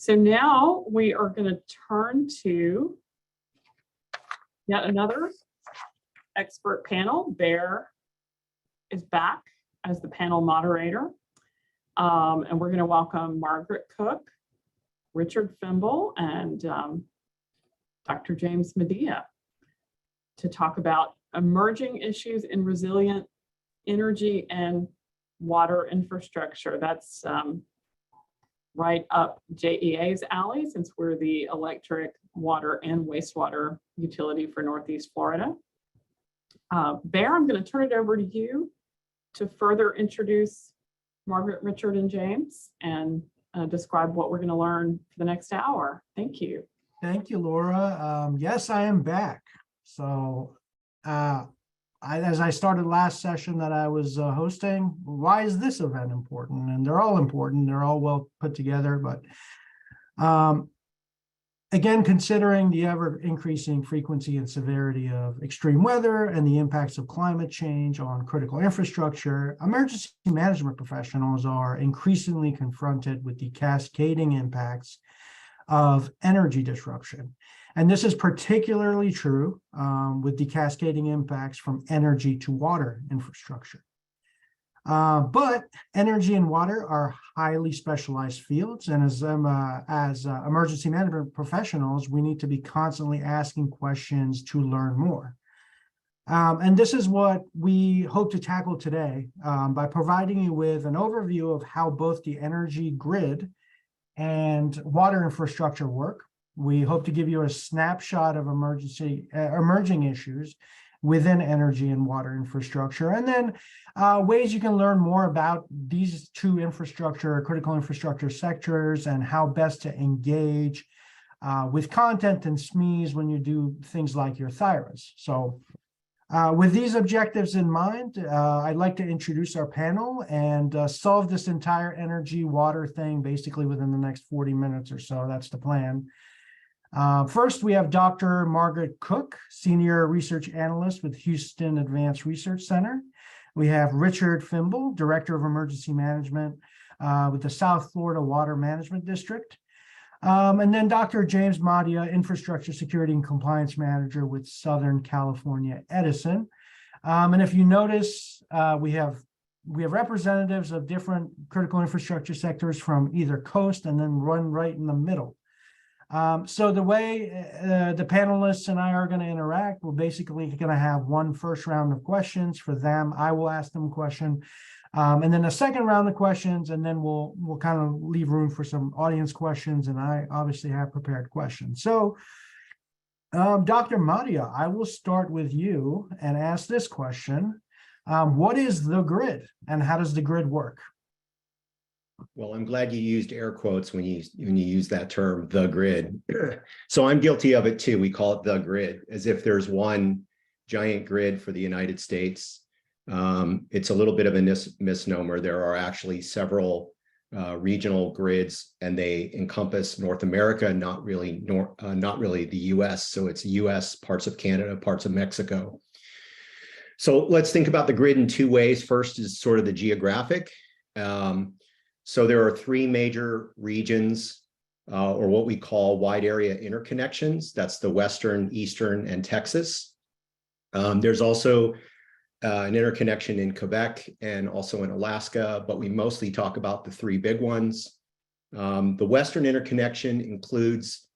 So now we are going to turn to yet another expert panel. Bear is back as the panel moderator. And we're going to welcome Margaret Cook, Richard Fimble, and Dr. James Medea to talk about emerging issues in resilient energy and water infrastructure. That's right up JEA's alley, since we're the electric, water, and wastewater utility for Northeast Florida. Bear, I'm going to turn it over to you to further introduce Margaret, Richard, and James, and describe what we're going to learn for the next hour. Thank you. Thank you, Laura. Yes, I am back. So as I started last session that I was hosting, why is this event important? And they're all important. They're all well put together. But again, considering the ever increasing frequency and severity of extreme weather and the impacts of climate change on critical infrastructure, emergency management professionals are increasingly confronted with the cascading impacts of energy disruption. And this is particularly true with the cascading impacts from energy to water infrastructure. But energy and water are highly specialized fields, and as emergency management professionals, we need to be constantly asking questions to learn more. And this is what we hope to tackle today by providing you with an overview of how both the energy grid and water infrastructure work. We hope to give you a snapshot of emerging issues within energy and water infrastructure, and then ways you can learn more about these two critical infrastructure sectors, and how best to engage with content and SMEs when you do things like your THYRAs. So with these objectives in mind, I'd like to introduce our panel and solve this entire energy water thing basically within the next 40 minutes or so. That's the plan. First, we have Dr. Margaret Cook, Senior Research Analyst with Houston Advanced Research Center. We have Richard Fimble, Director of Emergency Management with the South Florida Water Management District. And then Dr. James Medea, Infrastructure Security and Compliance Manager with Southern California Edison. And if you notice, we have representatives of different critical infrastructure sectors from either coast and then run right in the middle. So the way the panelists and I are going to interact, we're basically going to have one first round of questions for them. I will ask them a question, and then a second round of questions, and then we'll kind of leave room for some audience questions, and I obviously have prepared questions. So, Dr. Medea, I will start with you and ask this question. What is the grid, and how does the grid work? Well, I'm glad you used air quotes when you use that term, the grid. So I'm guilty of it too. We call it the grid, as if there's one giant grid for the United States. It's a little bit of a misnomer. There are actually several regional grids, and they encompass North America, not really the US. So it's US, parts of Canada, parts of Mexico. So let's think about the grid in two ways. First is sort of the geographic. So there are three major regions, or what we call wide area interconnections. That's the Western, Eastern, and Texas. There's also an interconnection in Quebec and also in Alaska, but we mostly talk about the three big ones. The Western interconnection includes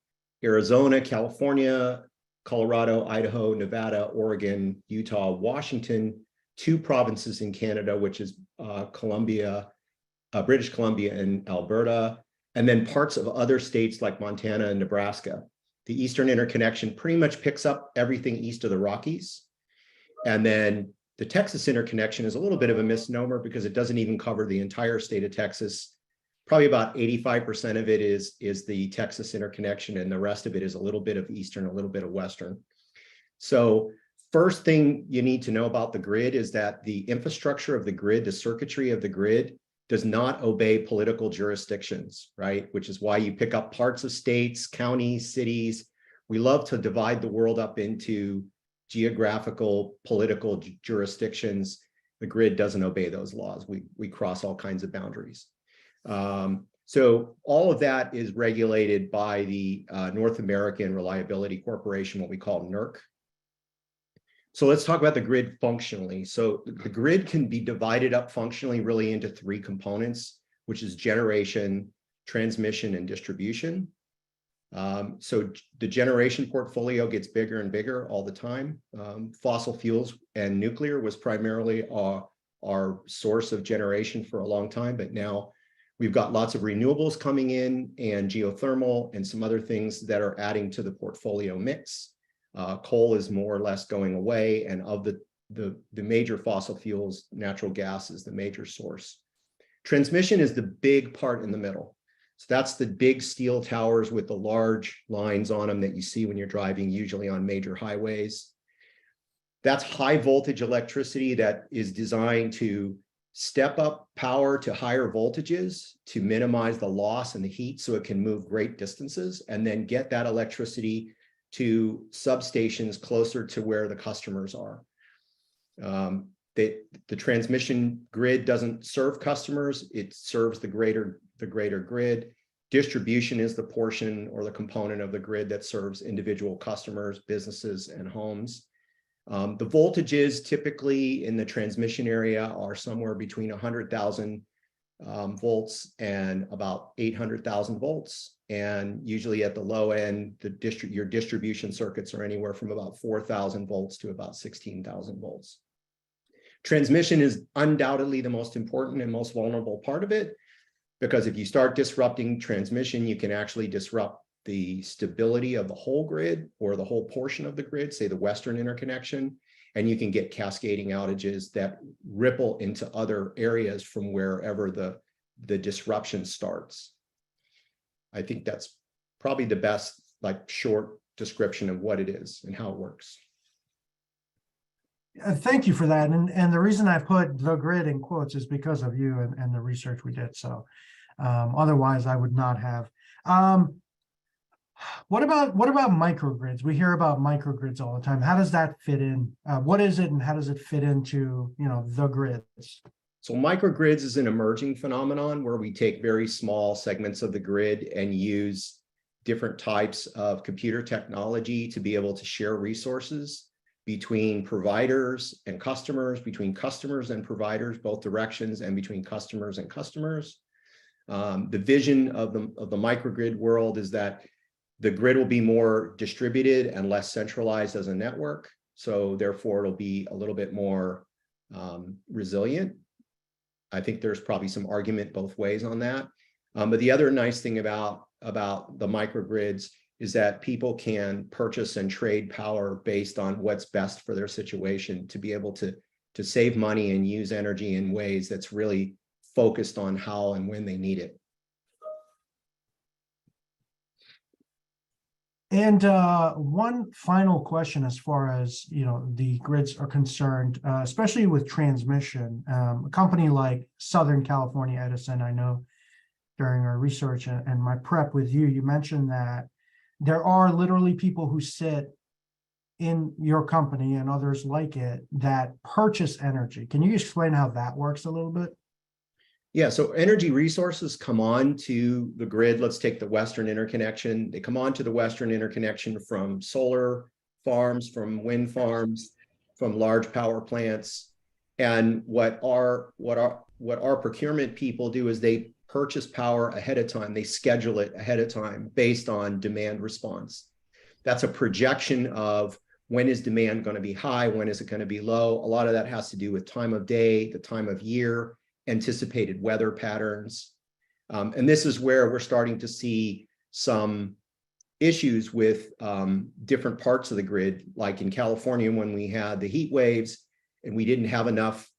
Arizona, California, Colorado, Idaho, Nevada, Oregon, Utah, Washington, two provinces in Canada, which is British Columbia and Alberta, and then parts of other states like Montana and Nebraska. The Eastern interconnection pretty much picks up everything east of the Rockies. And then the Texas interconnection is a little bit of a misnomer because it doesn't even cover the entire state of Texas. Probably about 85% of it is the Texas interconnection, and the rest of it is a little bit of Eastern, a little bit of Western. So first thing you need to know about the grid is that the infrastructure of the grid, the circuitry of the grid, does not obey political jurisdictions, right? Which is why you pick up parts of states, counties, cities. We love to divide the world up into geographical, political jurisdictions. The grid doesn't obey those laws. We cross all kinds of boundaries. So all of that is regulated by the North American Reliability Corporation, what we call NERC. So let's talk about the grid functionally. So the grid can be divided up functionally really into three components, which is generation, transmission, and distribution. So the generation portfolio gets bigger and bigger all the time. Fossil fuels and nuclear was primarily our source of generation for a long time, but now we've got lots of renewables coming in and geothermal and some other things that are adding to the portfolio mix. Coal is more or less going away, and of the major fossil fuels, natural gas is the major source. Transmission is the big part in the middle. So that's the big steel towers with the large lines on them that you see when you're driving, usually on major highways. That's high voltage electricity that is designed to step up power to higher voltages to minimize the loss and the heat so it can move great distances, and then get that electricity to substations closer to where the customers are. The transmission grid doesn't serve customers, it serves the greater grid. Distribution is the portion or the component of the grid that serves individual customers, businesses, and homes. The voltages typically in the transmission area are somewhere between 100,000 volts and about 800,000 volts. And usually at the low end, your distribution circuits are anywhere from about 4,000 volts to about 16,000 volts. Transmission is undoubtedly the most important and most vulnerable part of it, because if you start disrupting transmission, you can actually disrupt the stability of the whole grid or the whole portion of the grid, say the Western interconnection, and you can get cascading outages that ripple into other areas from wherever the disruption starts. I think that's probably the best, like, short description of what it is and how it works. Thank you for that. And the reason I put the grid in quotes is because of you and the research we did. So otherwise I would not have. What about microgrids? We hear about microgrids all the time. How does that fit in? What is it, and how does it fit into, the grids? So microgrids is an emerging phenomenon where we take very small segments of the grid and use different types of computer technology to be able to share resources between providers and customers, between customers and providers, both directions, and between customers and customers. The vision of the microgrid world is that the grid will be more distributed and less centralized as a network. So therefore, it'll be a little bit more resilient. I think there's probably some argument both ways on that. But the other nice thing about the microgrids is that people can purchase and trade power based on what's best for their situation, to be able to save money and use energy in ways that's really focused on how and when they need it. And one final question, as far as the grids are concerned, especially with transmission. A company like Southern California Edison, I know during our research and my prep with you, you mentioned that there are literally people who sit in your company and others like it that purchase energy. Can you explain how that works a little bit? Yeah, so energy resources come on to the grid. Let's take the Western interconnection. They come on to the Western interconnection from solar farms, from wind farms, from large power plants. And what our procurement people do is they purchase power ahead of time. They schedule it ahead of time based on demand response. That's a projection of when is demand going to be high, when is it going to be low. A lot of that has to do with time of day, the time of year, anticipated weather patterns. And this is where we're starting to see some issues with different parts of the grid, like in California when we had the heat waves and we didn't have enough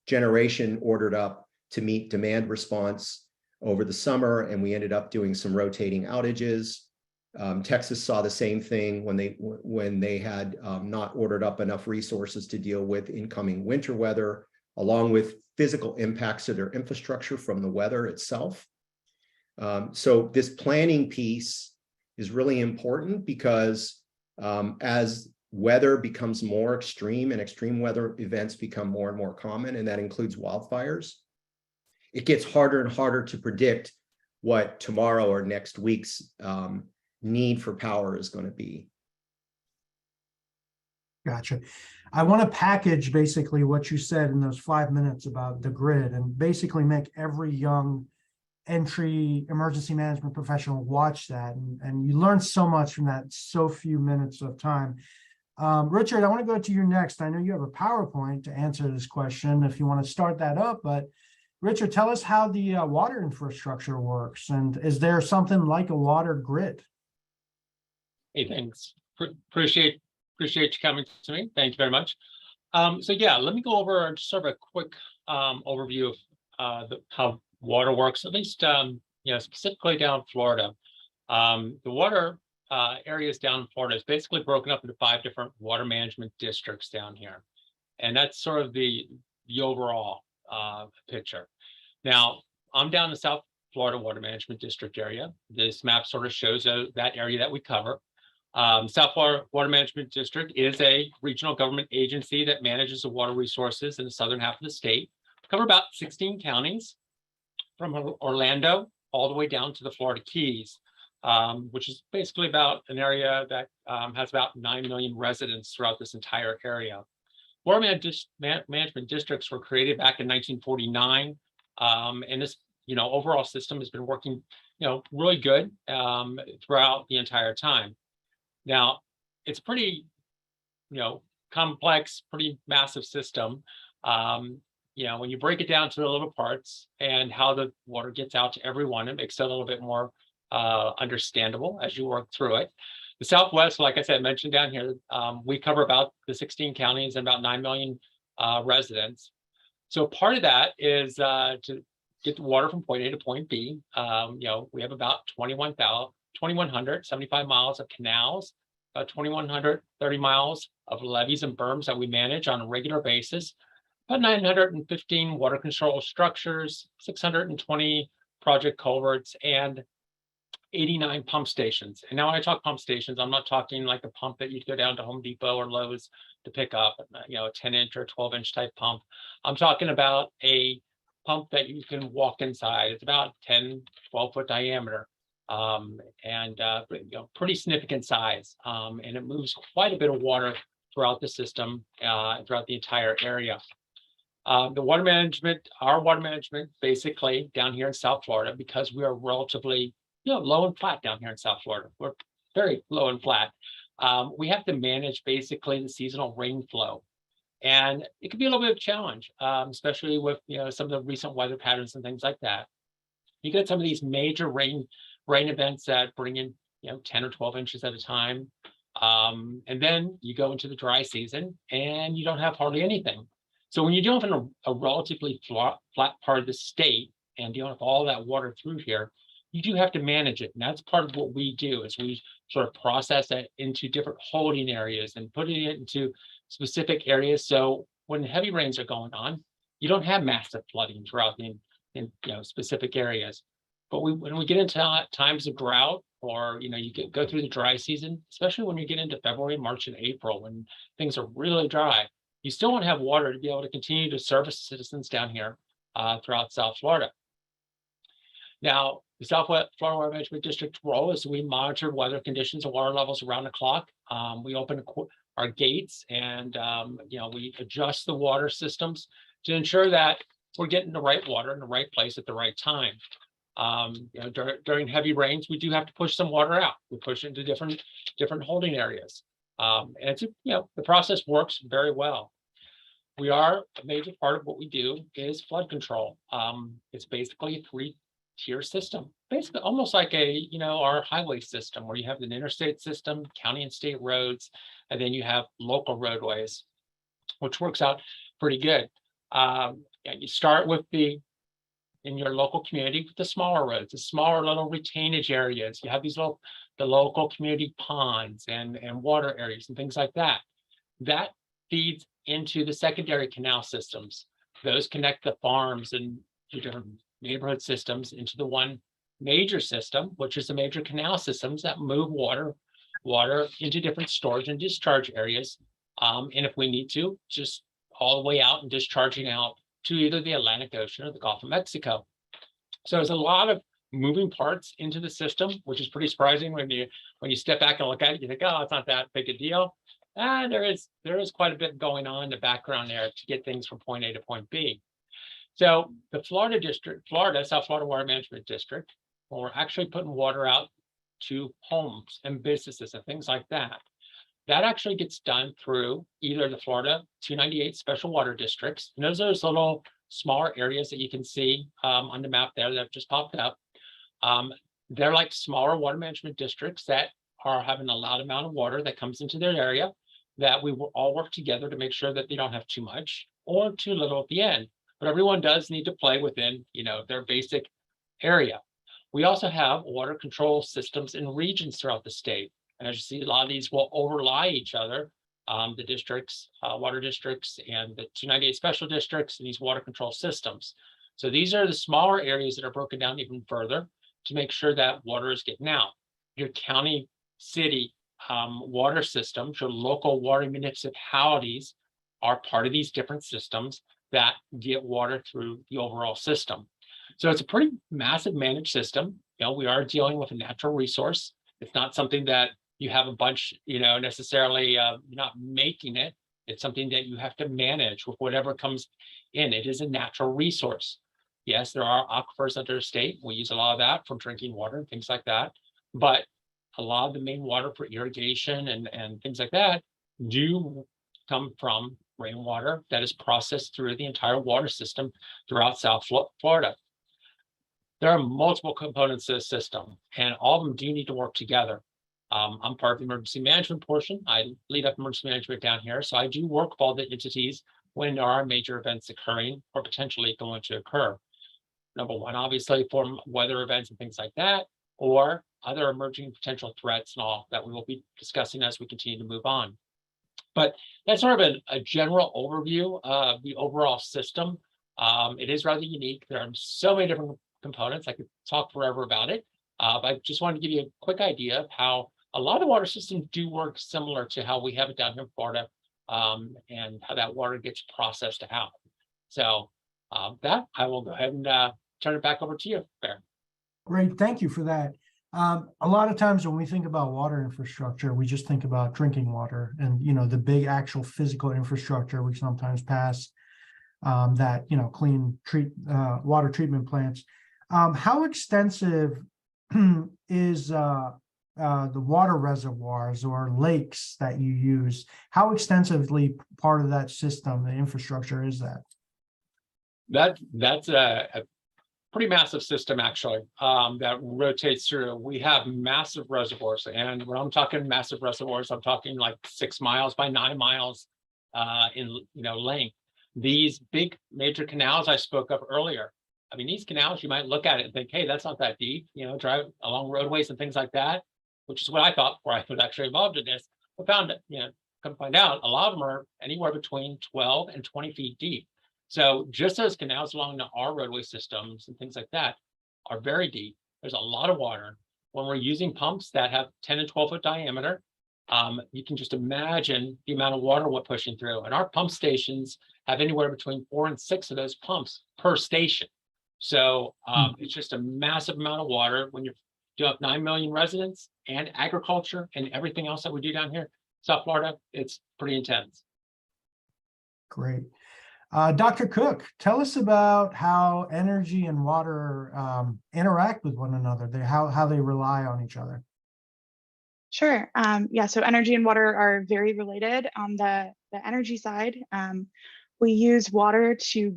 generation ordered up to meet demand response over the summer, and we ended up doing some rotating outages. Texas saw the same thing when they had not ordered up enough resources to deal with incoming winter weather, along with physical impacts to their infrastructure from the weather itself. So this planning piece is really important because as weather becomes more extreme and extreme weather events become more and more common, and that includes wildfires, it gets harder and harder to predict what tomorrow or next week's need for power is going to be. Gotcha. I want to package basically what you said in those 5 minutes about the grid and basically make every young entry emergency management professional watch that. And you learn so much from that, so few minutes of time. Richard, I want to go to you next. I know you have a PowerPoint to answer this question if you want to start that up, but Richard, tell us how the water infrastructure works. And is there something like a water grid? Hey, thanks. Appreciate you coming to me. Thank you very much. So yeah, let me go over just sort of a quick overview of how water works, at least specifically down in Florida. The water areas down in Florida is basically broken up into 5 different water management districts down here, and that's sort of the overall picture. Now, I'm down in the South Florida Water Management District area. This map sort of shows that area that we cover. South Florida Water Management District is a regional government agency that manages the water resources in the southern half of the state. We cover about 16 counties from Orlando all the way down to the Florida Keys, which is basically about an area that has about 9 million residents throughout this entire area. Water management districts were created back in 1949, and this overall system has been working really good throughout the entire time. Now, it's pretty, complex, pretty massive system. When you break it down to the little parts and how the water gets out to everyone, it makes it a little bit more understandable as you work through it. The Southwest, like I said, mentioned down here, we cover about the 16 counties and about 9 million residents. So part of that is to get the water from point A to point B. We have about 2,175 miles of canals, about 2,130 miles of levees and berms that we manage on a regular basis, about 915 water control structures, 620 project culverts, and 89 pump stations. And now when I talk pump stations, I'm not talking like a pump that you'd go down to Home Depot or Lowe's to pick up, a 10-inch or 12-inch type pump. I'm talking about a pump that you can walk inside. It's about 10, 12-foot diameter, and pretty significant size. And it moves quite a bit of water throughout the system, throughout the entire area. Our water management basically down here in South Florida, because we are relatively low and flat down here in South Florida. We're very low and flat. We have to manage basically the seasonal rain flow. And it can be a little bit of a challenge, especially with some of the recent weather patterns and things like that. You get some of these major rain events that bring in 10 or 12 inches at a time. And then you go into the dry season and you don't have hardly anything. So when you're dealing with a relatively flat part of the state and dealing with all that water through here, you do have to manage it. And that's part of what we do, is we sort of process it into different holding areas and putting it into specific areas. So when heavy rains are going on, you don't have massive flooding throughout in specific areas. But when we get into times of drought, or go through the dry season, especially when you get into February, March, and April, when things are really dry, you still want to have water to be able to continue to service citizens down here throughout South Florida. Now, the South Florida Water Management District's role is we monitor weather conditions and water levels around the clock. We open our gates and we adjust the water systems to ensure that we're getting the right water in the right place at the right time. During heavy rains, we do have to push some water out. We push into different holding areas, and it's the process works very well. A major part of what we do is flood control. It's basically a 3-tier system, basically almost like our highway system, where you have an interstate system, county and state roads, and then you have local roadways, which works out pretty good. You start with in your local community with the smaller roads, the smaller little retainage areas. You have the local community ponds and water areas and things like that. That feeds into the secondary canal systems. Those connect the farms and different neighborhood systems into the one major system, which is the major canal systems that move water into different storage and discharge areas. And if we need to, just all the way out and discharging out to either the Atlantic Ocean or the Gulf of Mexico. So there's a lot of moving parts into the system, which is pretty surprising when you step back and look at it, you think, oh, it's not that big a deal. And there is quite a bit going on in the background there to get things from point A to point B. So the Florida district, South Florida Water Management District, when we're actually putting water out to homes and businesses and things like that, that actually gets done through either the Florida 298 special water districts. And those are those little smaller areas that you can see on the map there that just popped up. They're like smaller water management districts that are having a loud amount of water that comes into their area, that we will all work together to make sure that they don't have too much or too little at the end. But everyone does need to play within, their basic area. We also have water control systems in regions throughout the state. And as you see, a lot of these will overlie each other. The districts, water districts, and the 298 special districts, and these water control systems. So these are the smaller areas that are broken down even further to make sure that water is getting out. Your county, city water systems, your local water municipalities are part of these different systems that get water through the overall system. So it's a pretty massive managed system. We are dealing with a natural resource. It's not something that you have a bunch, necessarily, you're not making it. It's something that you have to manage with whatever comes in. It is a natural resource. Yes, there are aquifers under the state. We use a lot of that for drinking water and things like that. But a lot of the main water for irrigation and things like that do come from rainwater that is processed through the entire water system throughout South Florida. There are multiple components to the system, and all of them do need to work together. I'm part of the emergency management portion. I lead up emergency management down here, so I do work with all the entities when there are major events occurring or potentially going to occur. Number one, obviously, for weather events and things like that, or other emerging potential threats and all that we will be discussing as we continue to move on. But that's sort of a general overview of the overall system. It is rather unique. There are so many different components. I could talk forever about it. But I just wanted to give you a quick idea of how a lot of the water systems do work similar to how we have it down here in Florida, and how that water gets processed out. So that I will go ahead and turn it back over to you, Bear. Great, thank you for that. A lot of times when we think about water infrastructure, we just think about drinking water and, the big actual physical infrastructure we sometimes pass, that, clean water treatment plants. How extensive is the water reservoirs or lakes that you use? How extensively part of that system, the infrastructure, is that? That's a pretty massive system, actually, that rotates through. We have massive reservoirs, and when I'm talking massive reservoirs, I'm talking like 6 miles by 9 miles in length. These big major canals I spoke of earlier. I mean, these canals, you might look at it and think, hey, that's not that deep, drive along roadways and things like that, which is what I thought before I was actually involved in this. But found that, come find out, a lot of them are anywhere between 12 and 20 feet deep. So just those canals along our roadway systems and things like that are very deep. There's a lot of water. When we're using pumps that have 10 and 12 foot diameter, you can just imagine the amount of water we're pushing through. And our pump stations have anywhere between 4 and 6 of those pumps per station. So it's just a massive amount of water. When you do have 9 million residents and agriculture and everything else that we do down here, South Florida, it's pretty intense. Great. Dr. Cook, tell us about how energy and water interact with one another, how they rely on each other. Sure. So energy and water are very related. On the energy side, we use water to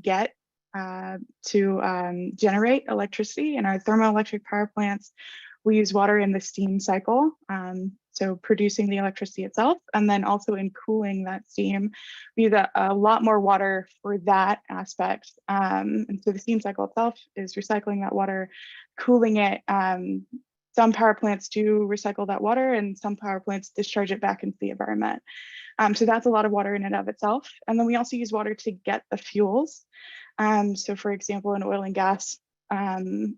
generate electricity. In our thermoelectric power plants, we use water in the steam cycle, so producing the electricity itself, and then also in cooling that steam. We use a lot more water for that aspect. And so the steam cycle itself is recycling that water, cooling it. Some power plants do recycle that water, and some power plants discharge it back into the environment. So that's a lot of water in and of itself. And then we also use water to get the fuels. So for example, in oil and gas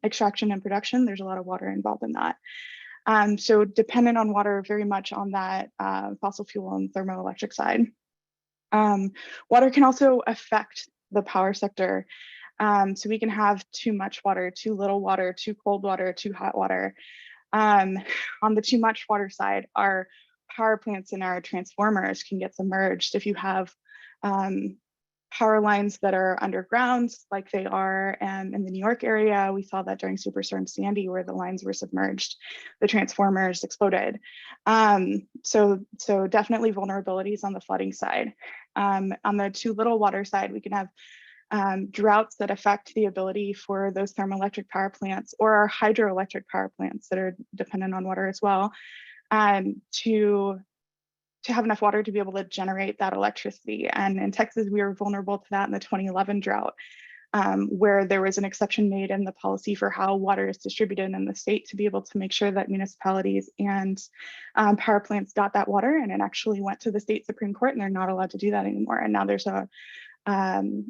extraction and production, there's a lot of water involved in that. So dependent on water very much on that fossil fuel and thermoelectric side. Water can also affect the power sector. So we can have too much water, too little water, too cold water, too hot water. On the too much water side, our power plants and our transformers can get submerged. If you have power lines that are underground, like they are in the New York area, we saw that during Superstorm Sandy, where the lines were submerged, the transformers exploded. So definitely vulnerabilities on the flooding side. On the too little water side, we can have droughts that affect the ability for those thermoelectric power plants or our hydroelectric power plants that are dependent on water as well, to have enough water to be able to generate that electricity. And in Texas, we were vulnerable to that in the 2011 drought, where there was an exception made in the policy for how water is distributed in the state to be able to make sure that municipalities and power plants got that water. And it actually went to the state Supreme Court, and they're not allowed to do that anymore. And now there's a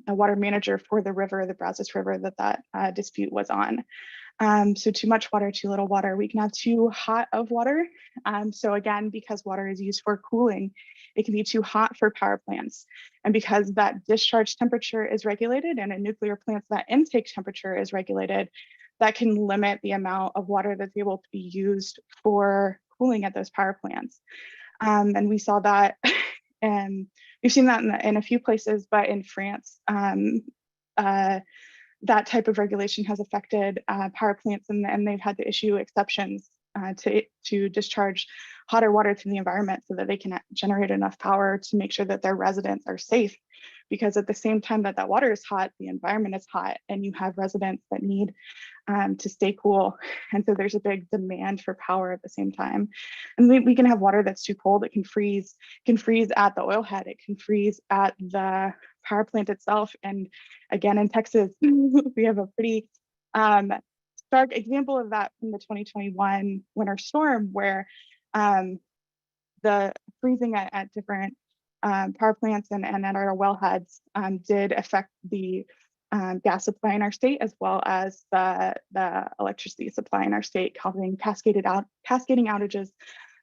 water manager for the river, the Brazos River, that dispute was on. So too much water, too little water. We can have too hot of water. So again, because water is used for cooling, it can be too hot for power plants. And because that discharge temperature is regulated, and in nuclear plants, that intake temperature is regulated, that can limit the amount of water that's able to be used for cooling at those power plants. And we saw that, and we've seen that in a few places, but in France, that type of regulation has affected power plants, and they've had to issue exceptions to discharge hotter water to the environment so that they can generate enough power to make sure that their residents are safe. Because at the same time that water is hot, the environment is hot, and you have residents that need to stay cool. And so there's a big demand for power at the same time. And we can have water that's too cold. It can freeze at the oil head. It can freeze at the power plant itself. And again, in Texas, we have a pretty stark example of that from the 2021 winter storm, where the freezing at different power plants and at our wellheads did affect the gas supply in our state, as well as the electricity supply in our state, causing cascading outages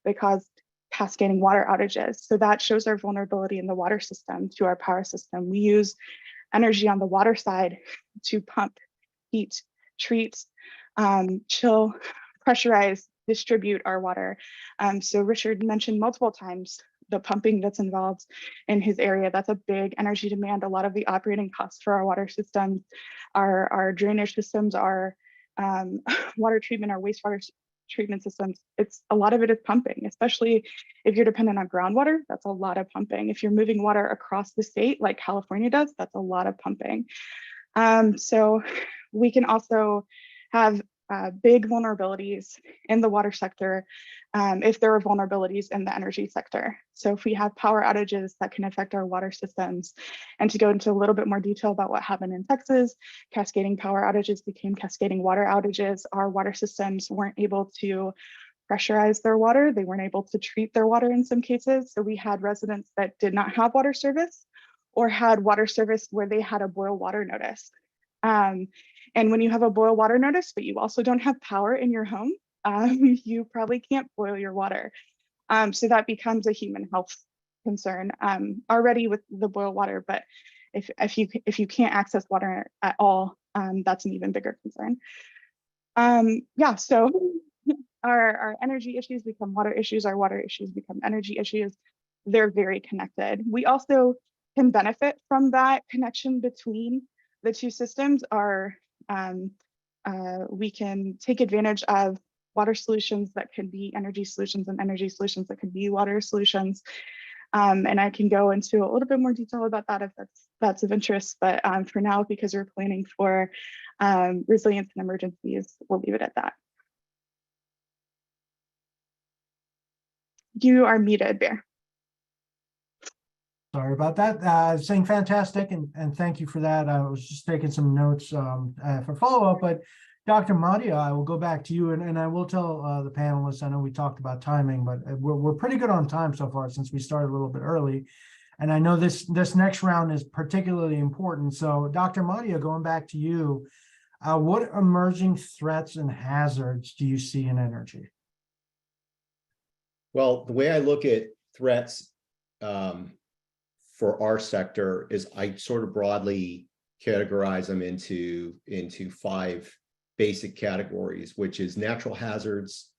that caused cascading water outages. So that shows our vulnerability in the water system to our power system. We use energy on the water side to pump, heat, treat, chill, pressurize, distribute our water. So Richard mentioned multiple times the pumping that's involved in his area. That's a big energy demand. A lot of the operating costs for our water systems, our drainage systems, our water treatment, our wastewater treatment systems, a lot of it is pumping, especially if you're dependent on groundwater. That's a lot of pumping. If you're moving water across the state like California does, that's a lot of pumping. So we can also have big vulnerabilities in the water sector if there are vulnerabilities in the energy sector. So if we have power outages that can affect our water systems, and to go into a little bit more detail about what happened in Texas, cascading power outages became cascading water outages. Our water systems weren't able to pressurize their water. They weren't able to treat their water in some cases. So we had residents that did not have water service, or had water service where they had a boil water notice. And when you have a boil water notice, but you also don't have power in your home, you probably can't boil your water. So that becomes a human health concern already with the boil water. But if you can't access water at all, that's an even bigger concern. Yeah, so our energy issues become water issues. Our water issues become energy issues. They're very connected. We also can benefit from that connection between the two systems. We can take advantage of water solutions that can be energy solutions, and energy solutions that can be water solutions. And I can go into a little bit more detail about that if that's of interest. But for now, because we're planning for resilience and emergencies, we'll leave it at that. You are muted, Bear. Sorry about that. Saying fantastic, and thank you for that. I was just taking some notes for follow-up, but Dr. Madia, I will go back to you, and I will tell the panelists, I know we talked about timing, but we're pretty good on time so far since we started a little bit early. And I know this next round is particularly important. So Dr. Madia, going back to you, what emerging threats and hazards do you see in energy? Well, the way I look at threats for our sector is I sort of broadly categorize them into 5 basic categories, which is natural hazards,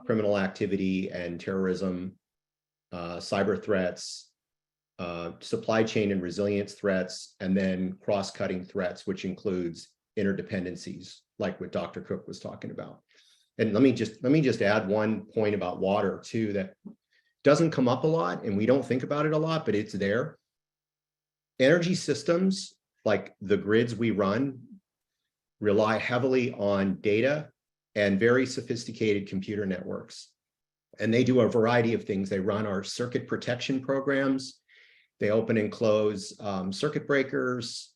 criminal activity and terrorism, cyber threats, supply chain and resilience threats, and then cross-cutting threats, which includes interdependencies, like what Dr. Cook was talking about. And let me just add one point about water too that doesn't come up a lot, and we don't think about it a lot, but it's there. Energy systems, like the grids we run, rely heavily on data and very sophisticated computer networks. And they do a variety of things. They run our circuit protection programs. They open and close circuit breakers.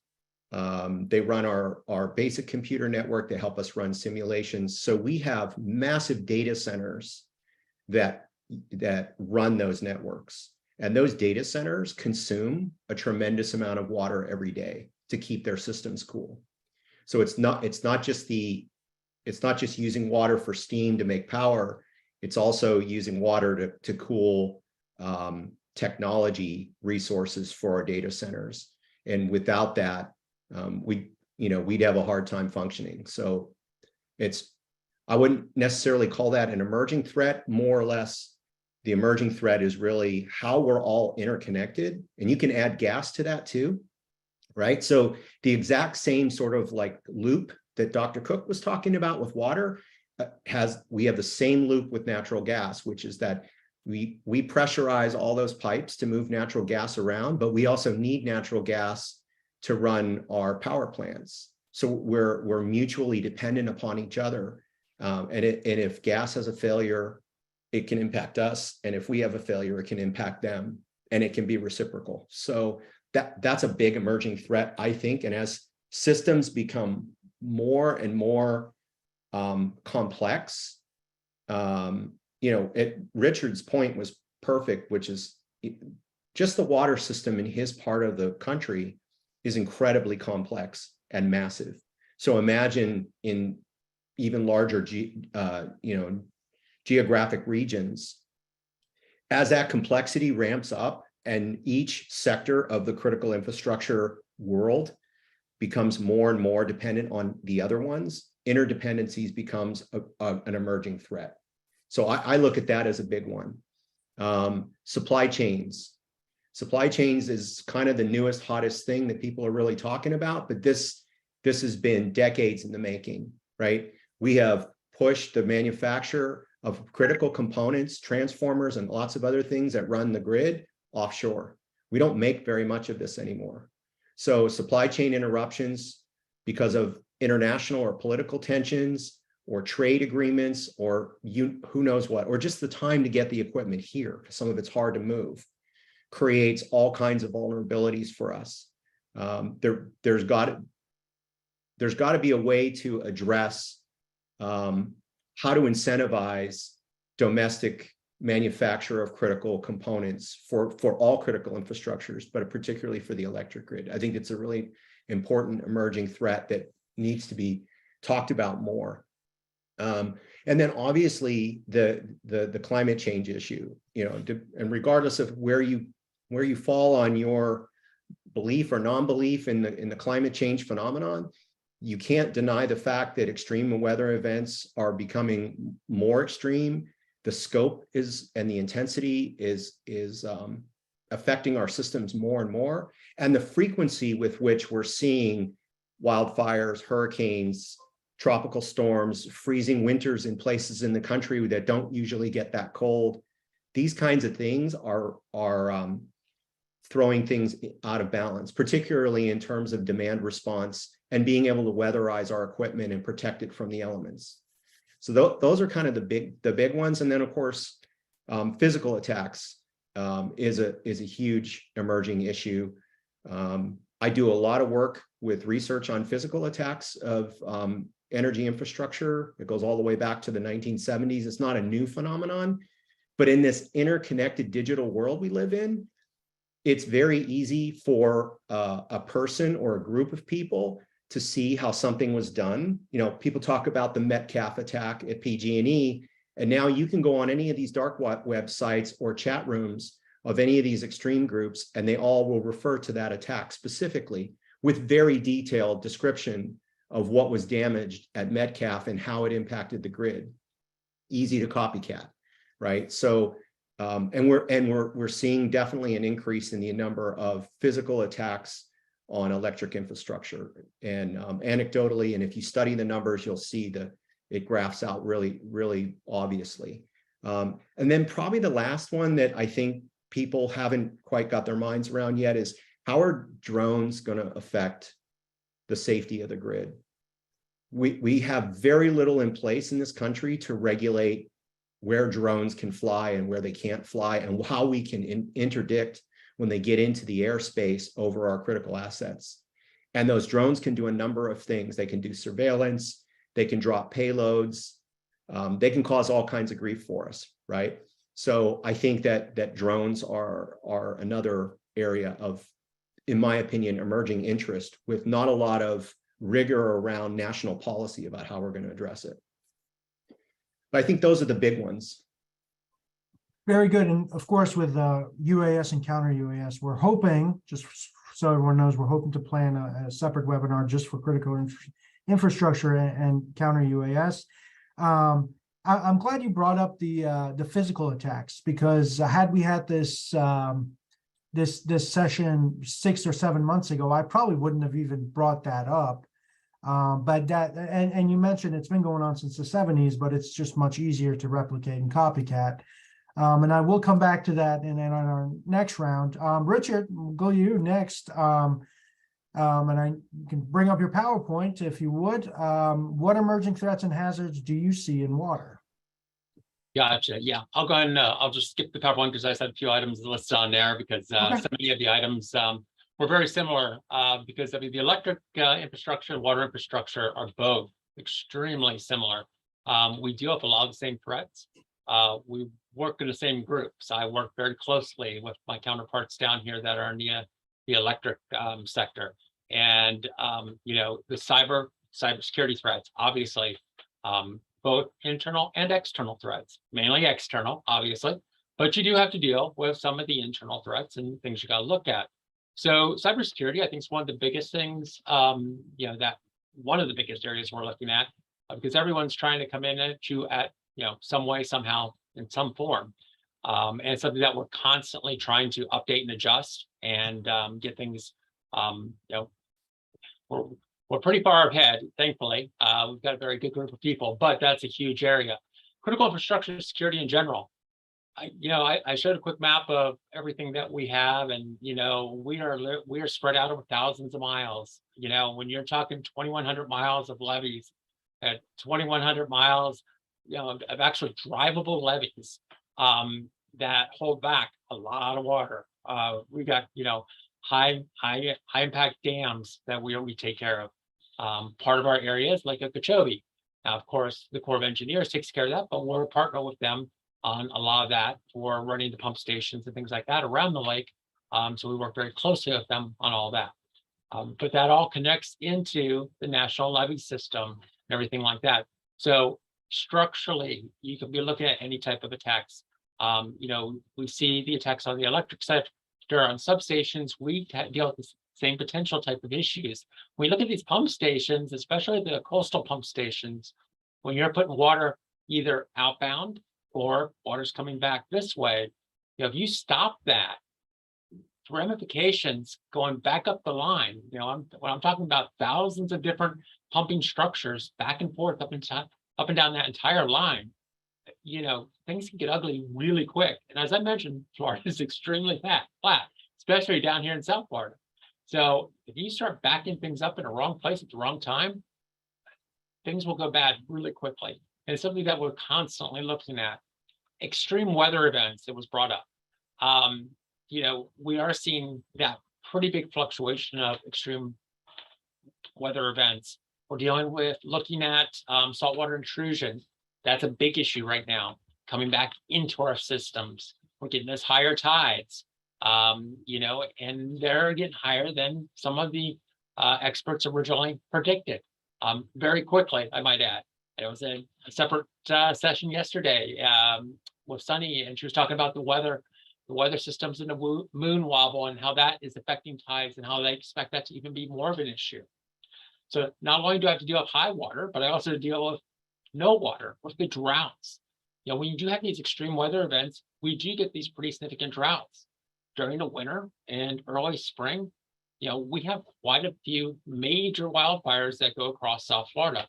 They run our basic computer network to help us run simulations. So we have massive data centers that run those networks. And those data centers consume a tremendous amount of water every day to keep their systems cool. So it's not just using water for steam to make power. It's also using water to cool technology resources for our data centers. And without that, we'd have a hard time functioning. So I wouldn't necessarily call that an emerging threat. More or less, the emerging threat is really how we're all interconnected. And you can add gas to that too, right? So the exact same sort of like loop that Dr. Cook was talking about with water, we have the same loop with natural gas, which is that we pressurize all those pipes to move natural gas around, but we also need natural gas to run our power plants. So we're mutually dependent upon each other. And if gas has a failure, it can impact us. And if we have a failure, it can impact them, and it can be reciprocal. So that's a big emerging threat, I think. And as systems become more and more complex, Richard's point was perfect, which is just the water system in his part of the country is incredibly complex and massive. So imagine in even larger geographic regions, as that complexity ramps up and each sector of the critical infrastructure world becomes more and more dependent on the other ones, interdependencies becomes an emerging threat. So I look at that as a big one. Supply chains. Supply chains is kind of the newest, hottest thing that people are really talking about, but this has been decades in the making, right? We have pushed the manufacture of critical components, transformers, and lots of other things that run the grid offshore. We don't make very much of this anymore. So supply chain interruptions because of international or political tensions or trade agreements or who knows what, or just the time to get the equipment here, because some of it's hard to move, creates all kinds of vulnerabilities for us. There's got to be a way to address how to incentivize domestic manufacture of critical components for all critical infrastructures, but particularly for the electric grid. I think it's a really important emerging threat that needs to be talked about more. And then obviously the climate change issue, and regardless of where you fall on your belief or non-belief in the climate change phenomenon, you can't deny the fact that extreme weather events are becoming more extreme. The scope and the intensity is affecting our systems more and more. And the frequency with which we're seeing wildfires, hurricanes, tropical storms, freezing winters in places in the country that don't usually get that cold. These kinds of things are throwing things out of balance, particularly in terms of demand response and being able to weatherize our equipment and protect it from the elements. So those are kind of the big ones. And then of course, physical attacks is a huge emerging issue. I do a lot of work with research on physical attacks of energy infrastructure. It goes all the way back to the 1970s. It's not a new phenomenon, but in this interconnected digital world we live in, it's very easy for a person or a group of people to see how something was done. People talk about the Metcalfe attack at PG&E, and now you can go on any of these dark websites or chat rooms of any of these extreme groups, and they all will refer to that attack specifically, with very detailed description of what was damaged at Metcalf and how it impacted the grid. Easy to copycat, right? So, and we're seeing definitely an increase in the number of physical attacks on electric infrastructure. And anecdotally, and if you study the numbers, you'll see that it graphs out really, really obviously. And then probably the last one that I think people haven't quite got their minds around yet is, how are drones going to affect the safety of the grid? We have very little in place in this country to regulate where drones can fly and where they can't fly, and how we can interdict when they get into the airspace over our critical assets. And those drones can do a number of things. They can do surveillance, they can drop payloads, they can cause all kinds of grief for us, right? So I think that drones are another area of, in my opinion, emerging interest, with not a lot of rigor around national policy about how we're going to address it. But I think those are the big ones. Very good. And of course, with UAS and counter UAS, we're hoping, just so everyone knows, we're hoping to plan a separate webinar just for critical infrastructure and counter UAS. I'm glad you brought up the physical attacks, because had we had this this session 6 or 7 months ago, I probably wouldn't have even brought that up. But that, and you mentioned it's been going on since the 70s, but it's just much easier to replicate and copycat. And I will come back to that in our next round. Richard, we'll go to you next. And I can bring up your PowerPoint if you would. What emerging threats and hazards do you see in water? Gotcha. Yeah, I'll go ahead and I'll just skip the PowerPoint because I just had a few items listed on there, because so many of the items were very similar, because I mean, the electric infrastructure and water infrastructure are both extremely similar. We deal with a lot of the same threats. We work in the same groups. I work very closely with my counterparts down here that are in the electric sector. And you know, the cybersecurity threats, obviously, both internal and external threats, mainly external, obviously, but you do have to deal with some of the internal threats and things you got to look at. So cybersecurity, I think, is one of the biggest things, you know, that one of the biggest areas we're looking at, because everyone's trying to come in at you at, you know, some way, somehow, in some form. And it's something that we're constantly trying to update and adjust and get things, you know, we're pretty far ahead, thankfully. We've got a very good group of people, but that's a huge area. Critical infrastructure security in general. I showed a quick map of everything that we have, and you know, we are spread out over thousands of miles. You know, when you're talking 2,100 miles of levees, at 2,100 miles, you know, of actually drivable levees that hold back a lot of water. We got, you know, high impact dams that we take care of. Part of our area is like Okeechobee. Now, of course, the Corps of Engineers takes care of that, but we're a partner with them on a lot of that for running the pump stations and things like that around the lake. So we work very closely with them on all that. But that all connects into the national levee system and everything like that. So structurally, you can be looking at any type of attacks. You know, we see the attacks on the electric sector, on substations. We deal with the same potential type of issues. When we look at these pump stations, especially the coastal pump stations, when you're putting water either outbound or water's coming back this way, you know, if you stop that, ramifications going back up the line, you know, when I'm talking about thousands of different pumping structures back and forth, up and down that entire line, you know, things can get ugly really quick. And as I mentioned, Florida is extremely flat, especially down here in South Florida. So if you start backing things up in the wrong place at the wrong time, things will go bad really quickly. And it's something that we're constantly looking at. Extreme weather events, it was brought up. You know, we are seeing that pretty big fluctuation of extreme weather events. We're dealing with looking at saltwater intrusion. That's a big issue right now, coming back into our systems. We're getting those higher tides, you know, and they're getting higher than some of the experts originally predicted. Very quickly, I might add. It was a separate session yesterday with Sunny, and she was talking about the weather the weather systems and the moon wobble and how that is affecting tides and how they expect that to even be more of an issue. So not only do I have to deal with high water, but I also deal with no water, with the droughts. You know, when you do have these extreme weather events, we do get these pretty significant droughts during the winter and early spring. You know, we have quite a few major wildfires that go across South Florida,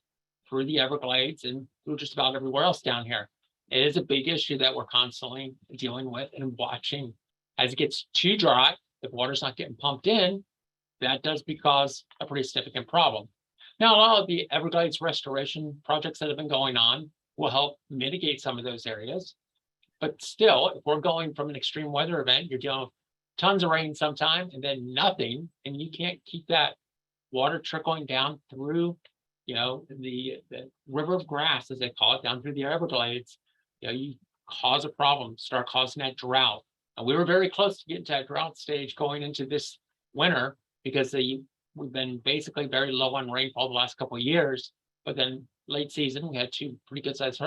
through the Everglades and through just about everywhere else down here. It is a big issue that we're constantly dealing with and watching. As it gets too dry, if water's not getting pumped in, that does cause a pretty significant problem. Now, a lot of the Everglades restoration projects that have been going on will help mitigate some of those areas. But still, if we're going from an extreme weather event, you're dealing with tons of rain sometime and then nothing, and you can't keep that water trickling down through, you know, the river of grass, as they call it, down through the Everglades. You know, you cause a problem, start causing that drought. And we were very close to getting to that drought stage going into this winter, because we've been basically very low on rainfall the last couple of years. But then late season, we had two pretty good sized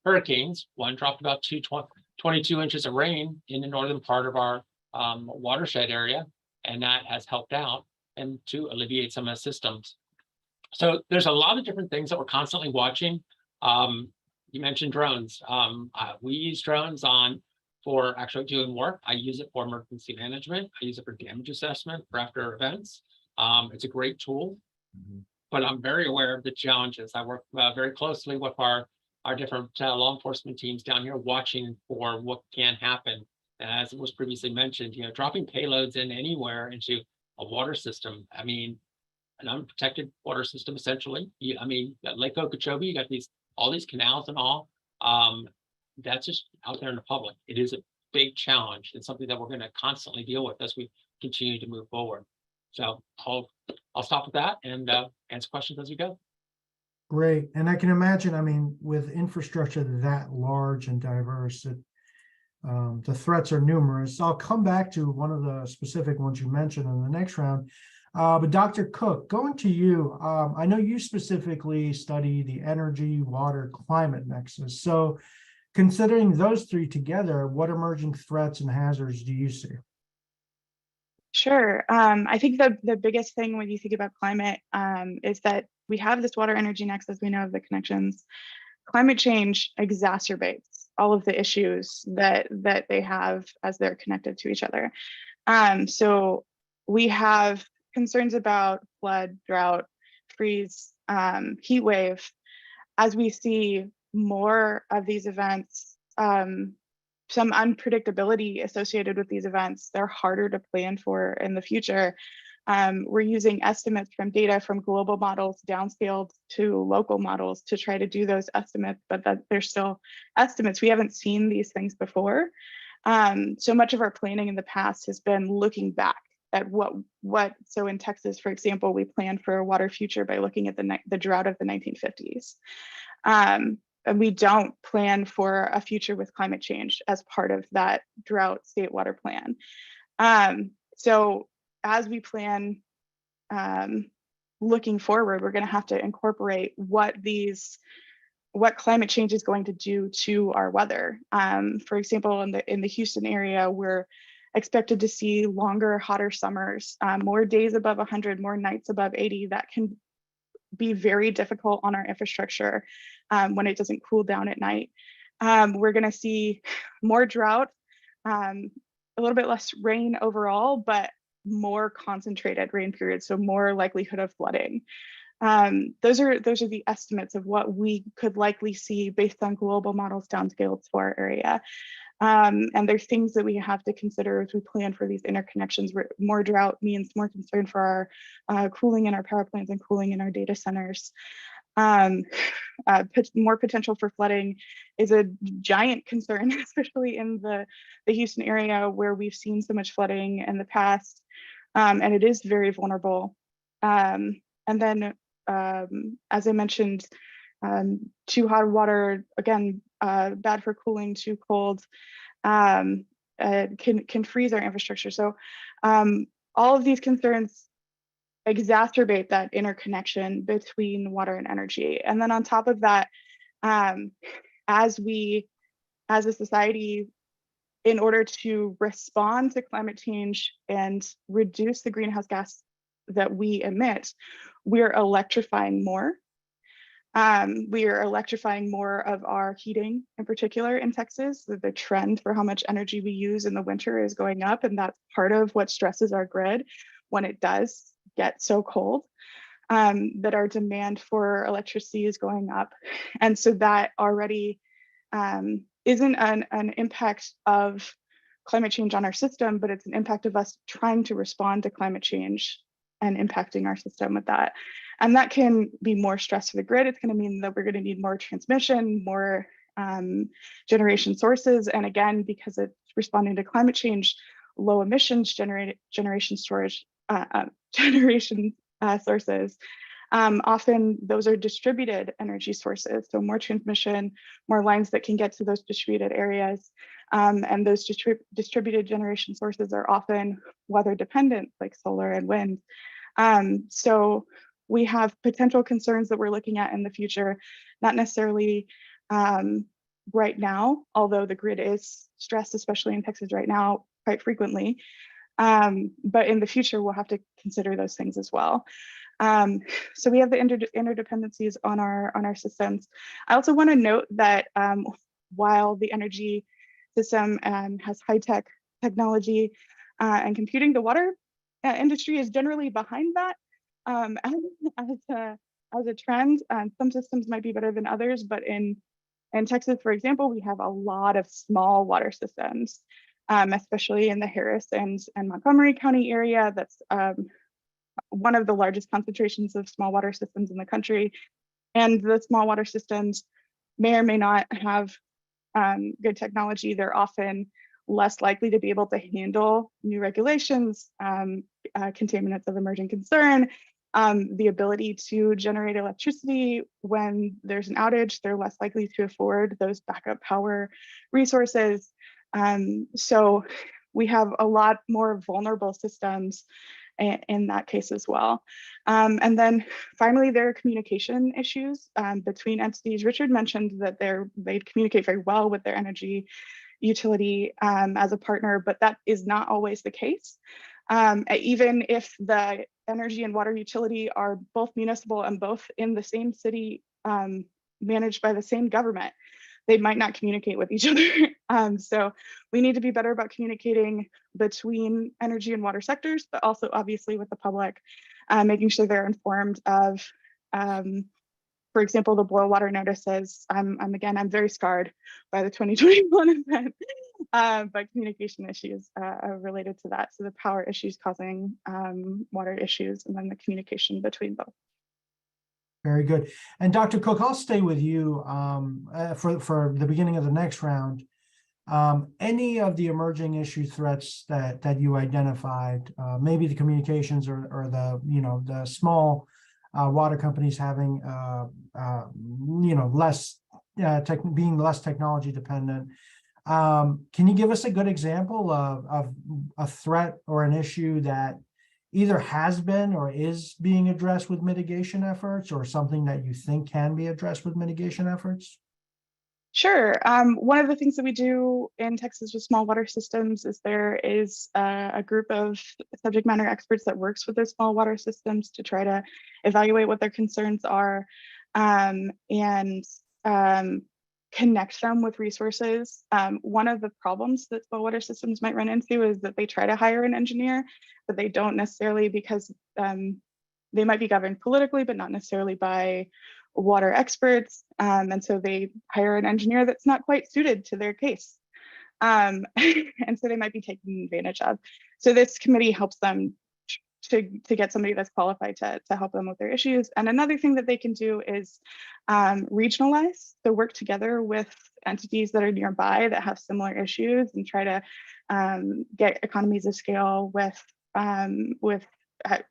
hurricanes. One dropped about 22 inches of rain in the northern part of our watershed area, and that has helped out and to alleviate some of the systems. So there's a lot of different things that we're constantly watching. You mentioned drones. We use drones for actually doing work. I use it for emergency management. I use it for damage assessment for after events. It's a great tool, but I'm very aware of the challenges. I work very closely with our different law enforcement teams down here, watching for what can happen. And as it was previously mentioned, you know, dropping payloads in anywhere into a water system. I mean, an unprotected water system, essentially. I mean, Lake Okeechobee, you got all these canals and all. That's just out there in the public. It is a big challenge and something that we're going to constantly deal with as we continue to move forward. So I'll stop with that and answer questions as we go. Great. And I can imagine, I mean, with infrastructure that large and diverse, the threats are numerous. I'll come back to one of the specific ones you mentioned in the next round. But Dr. Cook, going to you, I know you specifically study the energy, water, climate nexus. So considering those three together, what emerging threats and hazards do you see? Sure. I think the biggest thing when you think about climate is that we have this water energy nexus. We know of the connections. Climate change exacerbates all of the issues that they have as they're connected to each other. So we have concerns about flood, drought, freeze, heat wave. As we see more of these events, some unpredictability associated with these events, they're harder to plan for in the future. We're using estimates from data from global models downscaled to local models to try to do those estimates, but that they're still estimates. We haven't seen these things before. So much of our planning in the past has been looking back at so in Texas, for example, we planned for a water future by looking at the drought of the 1950s. And we don't plan for a future with climate change as part of that drought state water plan. So as we plan looking forward, we're going to have to incorporate what climate change is going to do to our weather. For example, in the Houston area, we're expected to see longer, hotter summers, more days above 100, more nights above 80. That can be very difficult on our infrastructure when it doesn't cool down at night. We're going to see more drought, a little bit less rain overall, but more concentrated rain periods, so more likelihood of flooding. Those are the estimates of what we could likely see based on global models downscaled to our area. And there's things that we have to consider as we plan for these interconnections. More drought means more concern for our cooling in our power plants and cooling in our data centers. More potential for flooding is a giant concern, especially in the Houston area where we've seen so much flooding in the past, and it is very vulnerable. And then, as I mentioned, too hot water, again, bad for cooling, too cold, can freeze our infrastructure. So all of these concerns exacerbate that interconnection between water and energy. And then on top of that, as a society in order to respond to climate change and reduce the greenhouse gas that we emit, we're electrifying more. We are electrifying more of our heating in particular in Texas. The trend for how much energy we use in the winter is going up, and that's part of what stresses our grid when it does get so cold, that our demand for electricity is going up. And so that already isn't an impact of climate change on our system, but it's an impact of us trying to respond to climate change and impacting our system with that. And that can be more stress for the grid. It's going to mean that we're going to need more transmission, more generation sources. And again, because it's responding to climate change, low emissions generation sources. Often those are distributed energy sources. So more transmission, more lines that can get to those distributed areas. And those distributed generation sources are often weather dependent, like solar and wind. So we have potential concerns that we're looking at in the future, not necessarily right now, although the grid is stressed, especially in Texas right now, quite frequently. But in the future, we'll have to consider those things as well. So we have the interdependencies on our systems. I also want to note that while the energy system has high-tech technology and computing, the water industry is generally behind that as a trend. Some systems might be better than others, but in Texas, for example, we have a lot of small water systems, especially in the Harris and Montgomery County area. That's one of the largest concentrations of small water systems in the country. And the small water systems may or may not have good technology. They're often less likely to be able to handle new regulations, contaminants of emerging concern, the ability to generate electricity when there's an outage. They're less likely to afford those backup power resources. So we have a lot more vulnerable systems in that case as well. And then finally, there are communication issues between entities. Richard mentioned that they communicate very well with their energy utility as a partner, but that is not always the case. Even if the energy and water utility are both municipal and both in the same city, managed by the same government, they might not communicate with each other. So we need to be better about communicating between energy and water sectors, but also obviously with the public, making sure they're informed of, for example, the boil water notices. I'm very scarred by the 2021 event, but communication issues are related to that. So the power issues causing water issues, and then the communication between both. Very good. And Dr. Cook, I'll stay with you for the beginning of the next round. Any of the emerging issue threats that you identified, maybe the communications or the small water companies having being less technology dependent. Can you give us a good example of a threat or an issue that either has been or is being addressed with mitigation efforts, or something that you think can be addressed with mitigation efforts? Sure. One of the things that we do in Texas with small water systems is there is a group of subject matter experts that works with those small water systems to try to evaluate what their concerns are and connect them with resources. One of the problems that small water systems might run into is that they try to hire an engineer, but they don't necessarily, because they might be governed politically, but not necessarily by water experts. And so they hire an engineer that's not quite suited to their case. And so they might be taken advantage of. So this committee helps them to get somebody that's qualified to help them with their issues. And another thing that they can do is regionalize, so work together with entities that are nearby that have similar issues, and try to get economies of scale with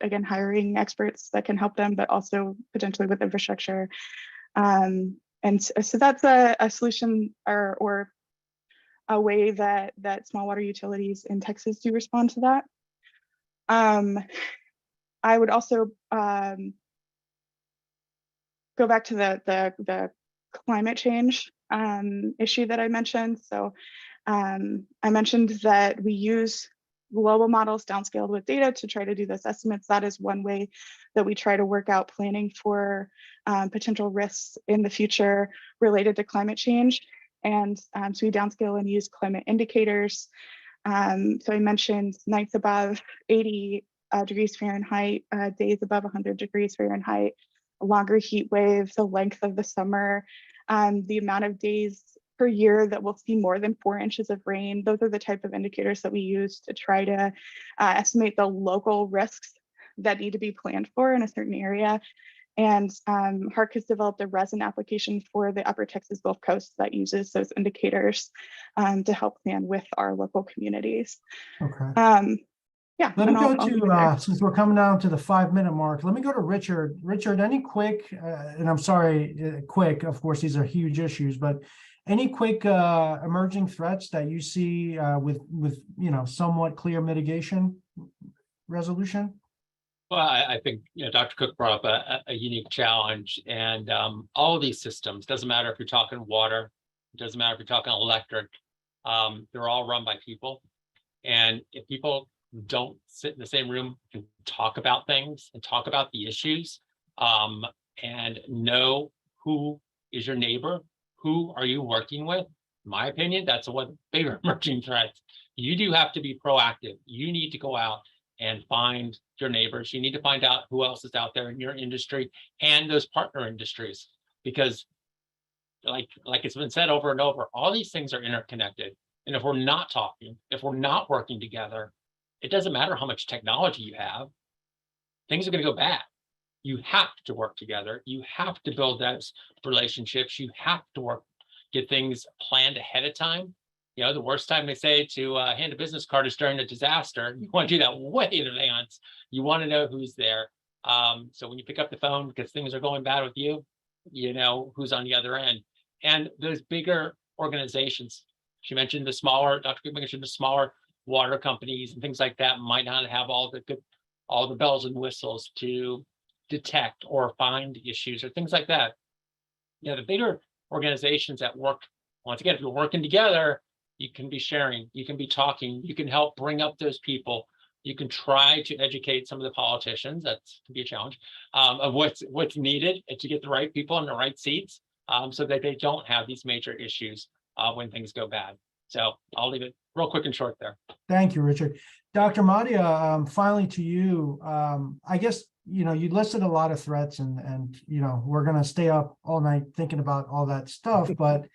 again, hiring experts that can help them, but also potentially with infrastructure. And so that's a solution or a way that small water utilities in Texas do respond to that. I would also go back to the climate change issue that I mentioned. So I mentioned that we use global models downscaled with data to try to do those estimates. That is one way that we try to work out planning for potential risks in the future related to climate change. And so we downscale and use climate indicators. So I mentioned nights above 80 degrees Fahrenheit, days above 100 degrees Fahrenheit, a longer heat wave, the length of the summer, the amount of days per year that we'll see more than 4 inches of rain. Those are the type of indicators that we use to try to estimate the local risks that need to be planned for in a certain area. And HARC has developed a resin application for the Upper Texas Gulf Coast that uses those indicators to help plan with our local communities. Okay. Yeah. Let me go I'll leave it there. to, since we're coming down to the 5-minute mark, let me go to Richard. Richard, any quick, and I'm sorry, quick, of course, these are huge issues, but any quick emerging threats that you see with somewhat clear mitigation resolution? Well, I think, Dr. Cook brought up a unique challenge, and all of these systems, doesn't matter if you're talking water, it doesn't matter if you're talking electric, they're all run by people. And if people don't sit in the same room and talk about things and talk about the issues, and know who is your neighbor, who are you working with, in my opinion, that's one bigger emerging threat. You do have to be proactive. You need to go out and find your neighbors. You need to find out who else is out there in your industry and those partner industries, because like it's been said over and over, all these things are interconnected. And if we're not talking, if we're not working together, it doesn't matter how much technology you have, things are going to go bad. You have to work together. You have to build those relationships. You have to get things planned ahead of time. The worst time they say to hand a business card is during a disaster. You want to do that way in advance. You want to know who's there. So when you pick up the phone because things are going bad with you, you know who's on the other end. And those bigger organizations, she mentioned Dr. Cook mentioned the smaller water companies and things like that might not have all the bells and whistles to detect or find issues or things like that. The bigger organizations that work, once again, if you're working together, you can be sharing, you can be talking, you can help bring up those people. You can try to educate some of the politicians, that can be a challenge, of what's needed to get the right people in the right seats, so that they don't have these major issues when things go bad. So I'll leave it real quick and short there. Thank you, Richard. Dr. Madia, finally to you. I guess, you listed a lot of threats and we're going to stay up all night thinking about all that stuff. But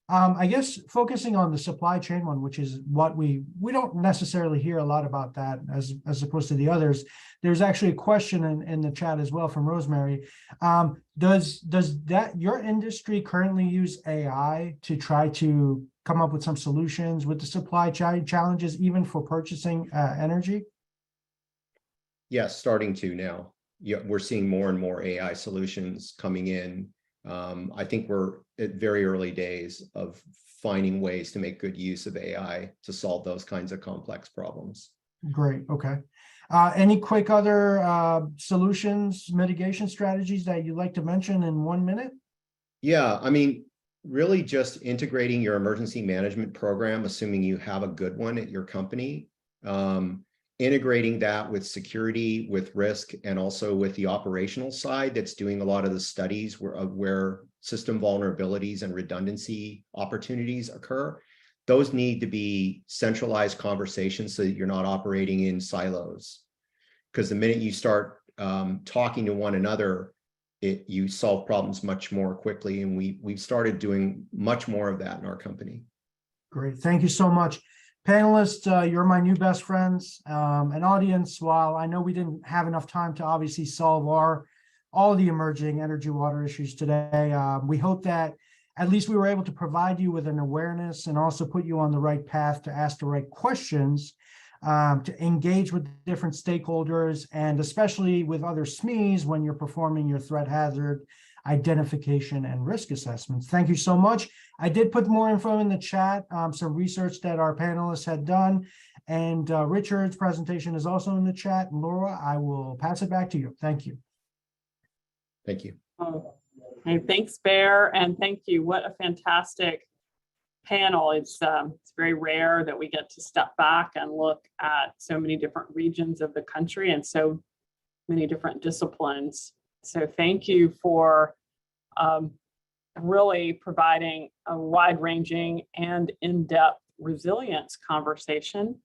I guess focusing on the supply chain one, which is what we don't necessarily hear a lot about that as opposed to the others. There's actually a question in the chat as well from Rosemary. Does your industry currently use AI to try to come up with some solutions with the supply chain challenges, even for purchasing energy? Yes, starting to now. Yeah, we're seeing more and more AI solutions coming in. I think we're at very early days of finding ways to make good use of AI to solve those kinds of complex problems. Great. Okay. Any quick other solutions, mitigation strategies that you'd like to mention in 1 minute? Yeah, I mean, really just integrating your emergency management program, assuming you have a good one at your company, integrating that with security, with risk, and also with the operational side that's doing a lot of the studies where system vulnerabilities and redundancy opportunities occur. Those need to be centralized conversations so that you're not operating in silos. Because the minute you start talking to one another, you solve problems much more quickly. And we've started doing much more of that in our company. Great. Thank you so much. Panelists, you're my new best friends. And audience, while I know we didn't have enough time to obviously solve all the emerging energy water issues today, we hope that at least we were able to provide you with an awareness and also put you on the right path to ask the right questions, to engage with different stakeholders, and especially with other SMEs when you're performing your threat hazard identification and risk assessments. Thank you so much. I did put more info in the chat, some research that our panelists had done, and Richard's presentation is also in the chat. And Laura, I will pass it back to you. Thank you. Thank you. Hey, thanks, Bear, and thank you. What a fantastic panel. It's very rare that we get to step back and look at so many different regions of the country and so many different disciplines. So thank you for really providing a wide-ranging and in-depth resilience conversation.